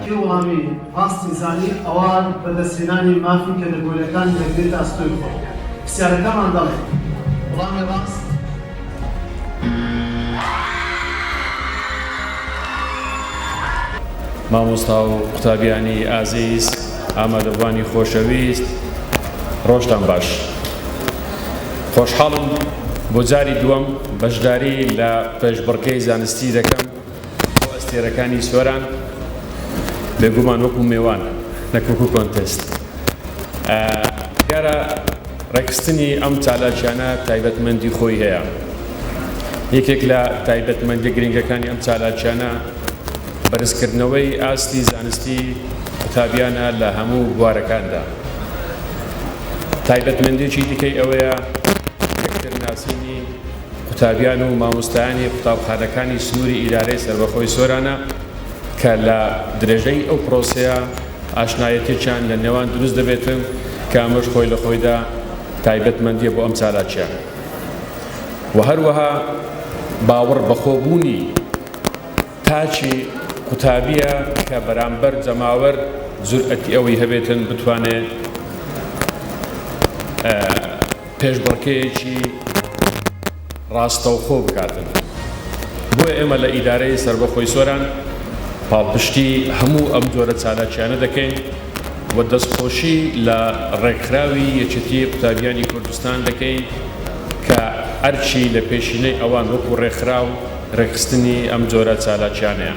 کێ وەڵامی ڕاستی زانی ئەوان بەدەستهێنانی مافی کەلەگۆلەکان دەگرێتە ئەستۆی خۆ پرسیارەکەمان دەڵێ وەڵامی ڕاست مامۆستا و قوتابیانی ئازیز ئامادەبوانی خۆشەویست ڕۆژتان باش خۆشحاڵم بۆ جاری دووەم بەشداری لە پێشبڕکێی زانستی دەکەم بۆ ئەستێرەکانی سۆران بێگومان وەکو میوان نەک وەکو کۆنتێست دیارە ڕێکخستنی ئەم چالاکیانە تایبەتمەندی خۆی هەیە یەکێک لە تایبەتمەندی گرنگەکانی ئەم چالاکیانە بەرزکردنەوەی ئاستی زانستی قوتابیانە لە هەموو بوارەکاندا تایبەتمەندێکی دیکەی ئەوەیە یەکترناسینی قوتابیان و مامۆستایانی قوتابخانەکانی سنووری ئیدارەی سەربەخۆی سۆرانە کە لە درێژەی ئەو پرۆسەیە ئاشنایەتێکیان لە نێوان دروست دەبێتن کە ئەمەش خۆی لە خۆیدا تایبەتمەندیە بۆ ئەم چالاکیە و هەروەها باوەڕ بەخۆبوونی تاچی قوتابیە کە بەرامبەر جەماوەر جورئەتی ئەوەی هەبێتن بتوانێت پێشبڕکێیەکی ڕاستەوخۆ بکاتن بۆیە ئێمە لە ئیدارەی سەربەخۆی سۆران پاڵپشتی هەموو ئەم جۆرە چالاکیانە دەکەین و دەستخۆشی لە ڕێکخراوی یەکێتی قوتابیانی کوردستان دەکەین کە ئەرچی لە پێشینەی ئەوان وەکو ڕێکخراو ڕێکخستنی ئەم جۆرە چالاکیانەیە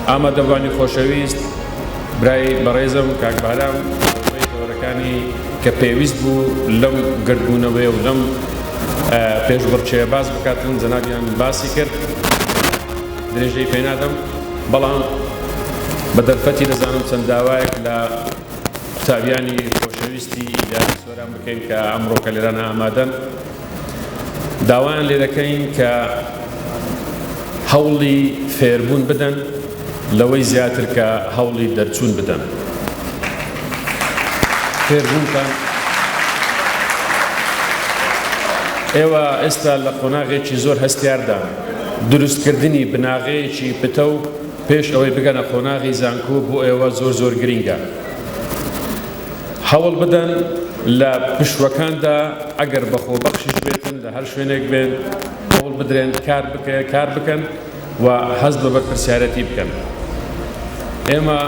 ئامادەبوانی خۆشەویست برای بەڕێزم کاک بارام دەورەکانی کە پێویست بوو لەم گردبوونەوەی و لەم پێشبڕکێیە باس بکاتن جەنابیان باسی کرد درێژەی پێ نادەم بەڵام بە دەرفەتی دەزانم چەند داوایەک لە قوتابیانی خۆشەویستی ئیداری سۆران بکەین کە ئەمڕۆکە لێرانە ئامادەن داوایان لێ دەکەین کە هەوڵی فێربوون بدەن لەوەی زیاتر کە هەوڵی دەرچوون بدەن فێربوونتان ئێوە ئێستا لە قۆناغێکی زۆر هەستیاردان دروستکردنی بناغەیەکی پتە و پێش ئەوەی بگەنە قۆناغی زانکۆ بۆ ئێوە زۆر گرینگە هەوڵ بدەن لە پشوەکاندا ئەگەر بەخۆبەخشیش بێتن لە هەر شوێنێک بێن هەوڵ بدرێن کار بکەن و هەز بە بەرپرسیارەتی بکەن ئێمە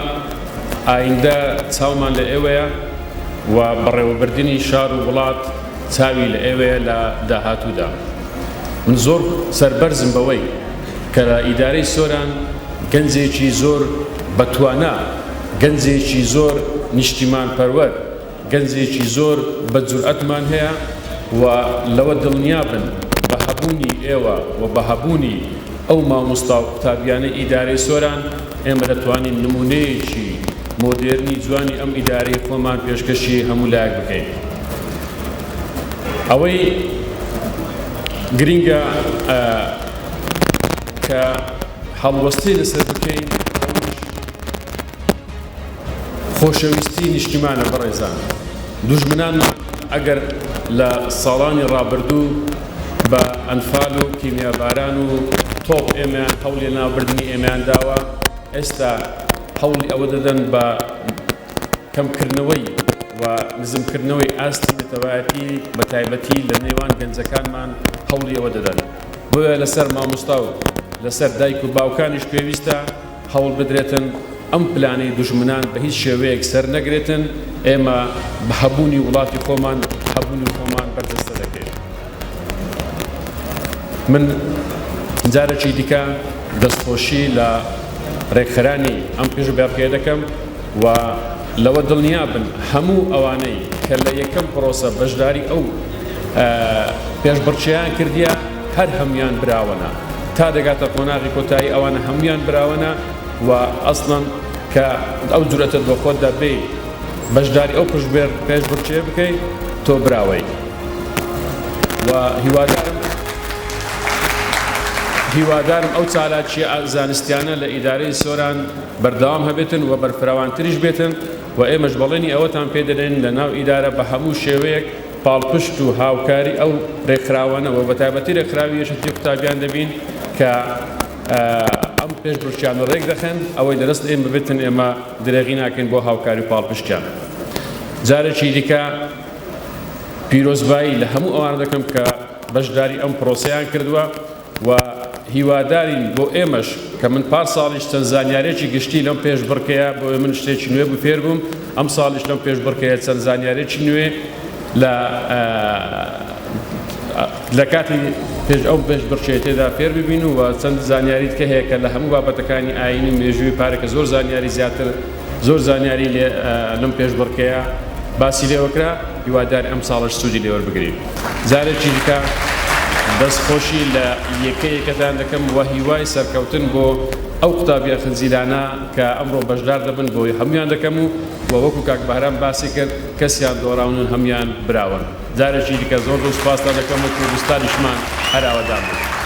ئایندە چاومان لە ئێوەیە و بەڕێوەبردننی شار و وڵات چاوی لە ئێوەیە لە داهاتوودا من زۆر سەربەرزم بەوەی کە لە ئیدارەی سۆران گەنجێکی زۆر بەتوانە گەنجێکی زۆر نیشتیمان پەروەر گەنجێکی زۆر بە جورئەتمان هەیە و لەوە دڵنیا بن بە هەبوونی ئێوە و بە هەبوونی ئەو مامۆستا و قوتابیانەی ئیدارەی سۆران ئێمە دەتوانین نمونەیەکی مۆدێرنی جوانی ئەم ئیدارەی خۆمان پێشکەشی هەموو لایەک بکەین ئەوەی گرینگە کە هەڵوەستی لەسەر بکەین خۆشەویستی نیشتیمانە بەڕێزان دوژمنان ئەگەر لە ساڵانی ڕابردوو بە ئەنفال و کیمیاباران و تۆپ ئێمەیان هەوڵی ناوبردنی ئێمەیان داوە ئێستا هەوڵی ئەوە دەدەن بە کەمکردنەوەی و نزمکردنەوەی ئاستی نەتەوایەتی بە تایبەتی لە نێوان گەنجەکانمان هەوڵی ئەوە دەدەن بۆیە لەسەر مامۆستا و لەسەر دایک و باوکانیش پێویستە هەوڵ بدرێتن ئەم پلانەی دوژمنان بە هیچ شێوەیەک سەر نەگرێتن ئێمە بە هەبوونی وڵاتی خۆمان بەردەستە دەکەین من جارێکی دیکە دەستخۆشی لە ڕێکخەرانی ئەم پێشبڕکێ دەکەم و لەوە دڵنیا بن هەموو ئەوانەی کە لە یەکەم پرۆسە بەشداری ئەو پێشبڕکێیان کردیە هەر هەمویان براوەنە تا دەگاتە قۆناغی کۆتایی ئەوانە هەمویان براوەنە و ئەسڵەن کە ئەو جورەتت بە خۆتدا بێ بەشداری ئەو پێشبڕکێ بکەیت تۆ براوەی و هیوادارم ئەو چالاکیە زانستیانە لە ئیدارەی سۆران بەردەوام هەبێتن و بەرفراوانتریش بێتن و ئێمەش بەڵێنی ئەوەتان پێ دەدەین لە ناو ئیدارە بە هەموو شێوەیەک پاڵپشت و هاوکاری ئەو ڕێکخراوانە و بە تایبەتی ڕێکخراوی یەکێتی قوتابیان دەبین کە ئەم پێشبڕکێیان ڕێک دەخەن ئەوەی دەرەست ئێمە بێتن ئێمە درێغی ناکەین بۆ هاوکاری و پاڵپشتیان. جارێکی دیکە پیرۆزبایی لە هەموو ئەوان دەکەم کە بەشداری ئەم پرۆسەیان کردووە و هیوادارین بۆ ئێمەش کە من پار ساڵیش چەند زانیارێکی گشتی لەم پێشبڕکەیە بۆ من شتێکی نوێ بوو فێر بووم، ئەم ساڵیش لەم پێشبڕکەیە چەند زانیارێکی نوێ لە کاتی پێش ئەو پێشبڕکێ تێدا فێر ببین و چەند زانیاریت کە هەیە کە لە هەموو بابەتەکانی ئاینی مێژووی پارێکە زۆر زانیاری زیاتر زۆر زانیاری لەم پێشبڕکەیە باسی لێوەکرا، هیوادار ئەم ساڵش سوودی لێوەربگرین. جارێکی دیکە دەستخۆشی لە یەکەیەکەدان دەکەم و هیوای سەرکەوتن بۆ ئەو قوتابیە خنزیرانە کە ئەمڕۆ بەشدار دەبن بۆی هەمویان دەکەم و وەکو کاک بەهرام باسی کرد کەسیان دۆڕاونن هەمویان براون. جارێکی دیکە زۆر سوپاس دەکەم و کوردستانیشمان هەر ئاوادان بن.